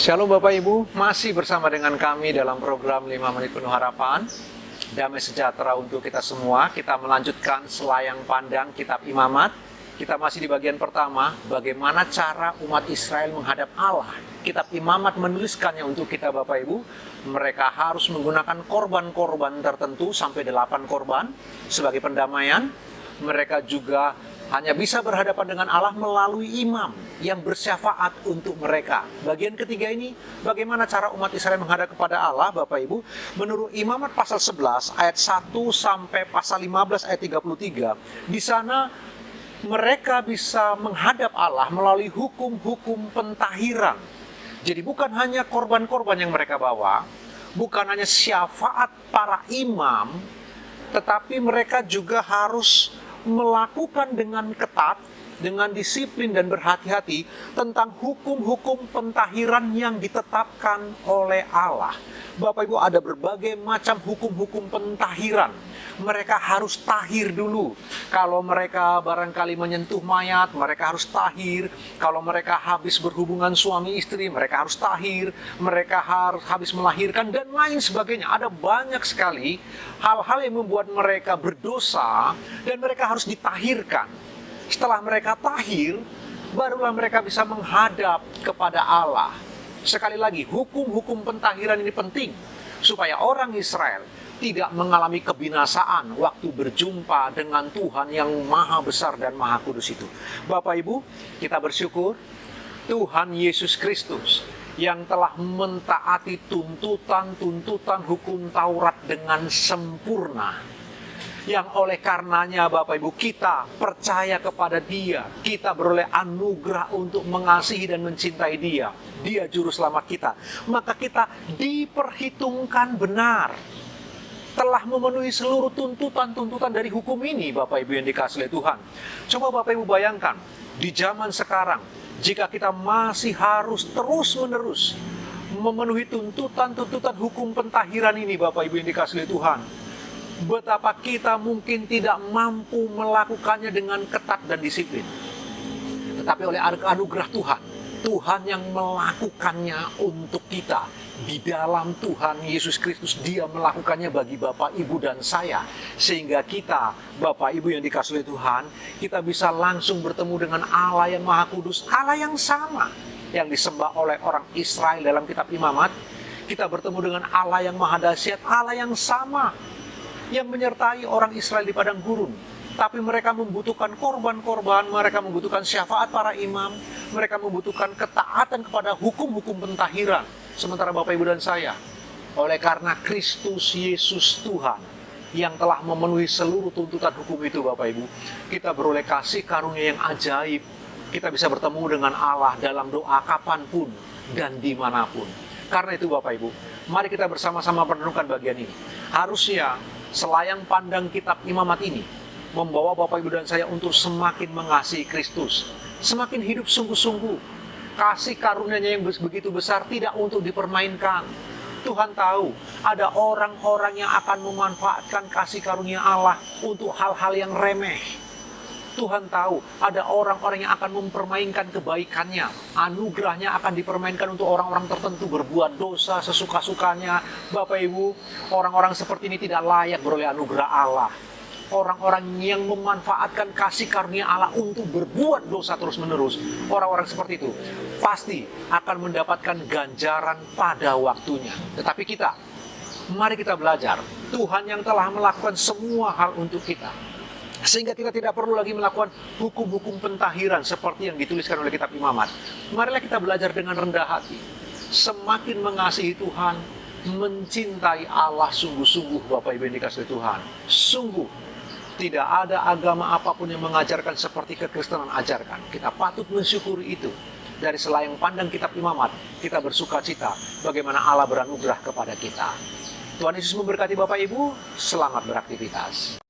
Shalom Bapak Ibu, masih bersama dengan kami dalam program 5 Menit Penuh Harapan. Damai sejahtera untuk kita semua. Kita melanjutkan selayang pandang kitab Imamat. Kita masih di bagian pertama, bagaimana cara umat Israel menghadap Allah. Kitab Imamat menuliskannya untuk kita Bapak Ibu. Mereka harus menggunakan korban-korban tertentu sampai 8 korban sebagai pendamaian. Mereka juga hanya bisa berhadapan dengan Allah melalui imam yang bersyafaat untuk mereka. Bagian ketiga ini, bagaimana cara umat Israel menghadap kepada Allah, Bapak Ibu. Menurut Imamat pasal 11, ayat 1 sampai pasal 15, ayat 33. Di sana mereka bisa menghadap Allah melalui hukum-hukum pentahiran. Jadi bukan hanya korban-korban yang mereka bawa, bukan hanya syafaat para imam, tetapi mereka juga harus melakukan dengan ketat, dengan disiplin dan berhati-hati tentang hukum-hukum pentahiran yang ditetapkan oleh Allah. Bapak Ibu, ada berbagai macam hukum-hukum pentahiran. Mereka harus tahir dulu. Kalau mereka barangkali menyentuh mayat, mereka harus tahir. Kalau mereka habis berhubungan suami istri, mereka harus tahir. Mereka harus habis melahirkan dan lain sebagainya. Ada banyak sekali hal-hal yang membuat mereka berdosa dan mereka harus ditahirkan. Setelah mereka tahir, barulah mereka bisa menghadap kepada Allah. Sekali lagi, hukum-hukum pentahiran ini penting supaya orang Israel tidak mengalami kebinasaan waktu berjumpa dengan Tuhan yang maha besar dan maha kudus itu. Bapak Ibu, kita bersyukur Tuhan Yesus Kristus yang telah mentaati tuntutan-tuntutan hukum Taurat dengan sempurna. Yang oleh karenanya Bapak Ibu kita percaya kepada Dia. Kita beroleh anugerah untuk mengasihi dan mencintai Dia. Dia juru selamat kita. Maka kita diperhitungkan benar. Telah memenuhi seluruh tuntutan-tuntutan dari hukum ini, Bapak Ibu yang dikasihi oleh Tuhan. Coba Bapak Ibu bayangkan, di zaman sekarang, jika kita masih harus terus-menerus memenuhi tuntutan-tuntutan hukum pentahiran ini, Bapak Ibu yang dikasihi oleh Tuhan, betapa kita mungkin tidak mampu melakukannya dengan ketat dan disiplin. Tetapi oleh anugerah Tuhan, Tuhan yang melakukannya untuk kita. Di dalam Tuhan Yesus Kristus, Dia melakukannya bagi Bapak, Ibu, dan saya. Sehingga kita, Bapak, Ibu yang dikasihi oleh Tuhan, kita bisa langsung bertemu dengan Allah yang Maha Kudus, Allah yang sama yang disembah oleh orang Israel dalam kitab Imamat. Kita bertemu dengan Allah yang Maha Dahsyat, Allah yang sama yang menyertai orang Israel di padang gurun. Tapi mereka membutuhkan korban-korban, mereka membutuhkan syafaat para imam, mereka membutuhkan ketaatan kepada hukum-hukum pentahiran. Sementara Bapak, Ibu, dan saya, oleh karena Kristus Yesus Tuhan yang telah memenuhi seluruh tuntutan hukum itu, Bapak Ibu, kita beroleh kasih karunia yang ajaib. Kita bisa bertemu dengan Allah dalam doa kapanpun dan dimanapun. Karena itu Bapak Ibu, mari kita bersama-sama merenungkan bagian ini. Harusnya selayang pandang kitab Imamat ini membawa Bapak, Ibu, dan saya untuk semakin mengasihi Kristus, semakin hidup sungguh-sungguh. Kasih karunia-Nya yang begitu besar tidak untuk dipermainkan. Tuhan tahu ada orang-orang yang akan memanfaatkan kasih karunia Allah untuk hal-hal yang remeh. Tuhan tahu ada orang-orang yang akan mempermainkan kebaikannya. Anugerahnya akan dipermainkan untuk orang-orang tertentu berbuat dosa sesuka-sukanya. Bapak, Ibu, orang-orang seperti ini tidak layak beroleh anugerah Allah. Orang-orang yang memanfaatkan kasih karunia Allah untuk berbuat dosa terus-menerus, orang-orang seperti itu pasti akan mendapatkan ganjaran pada waktunya. Tetapi kita, mari kita belajar Tuhan yang telah melakukan semua hal untuk kita, sehingga kita tidak perlu lagi melakukan hukum-hukum pentahiran seperti yang dituliskan oleh kitab Imamat. Marilah kita belajar dengan rendah hati, semakin mengasihi Tuhan, mencintai Allah sungguh-sungguh. Bapak, Ibu yang dikasihi Tuhan, sungguh tidak ada agama apapun yang mengajarkan seperti kekristenan ajarkan. Kita patut mensyukuri itu. Dari selayang pandang kitab Imamat, kita bersuka cita bagaimana Allah beranugerah kepada kita. Tuhan Yesus memberkati Bapak, Ibu. Selamat beraktivitas.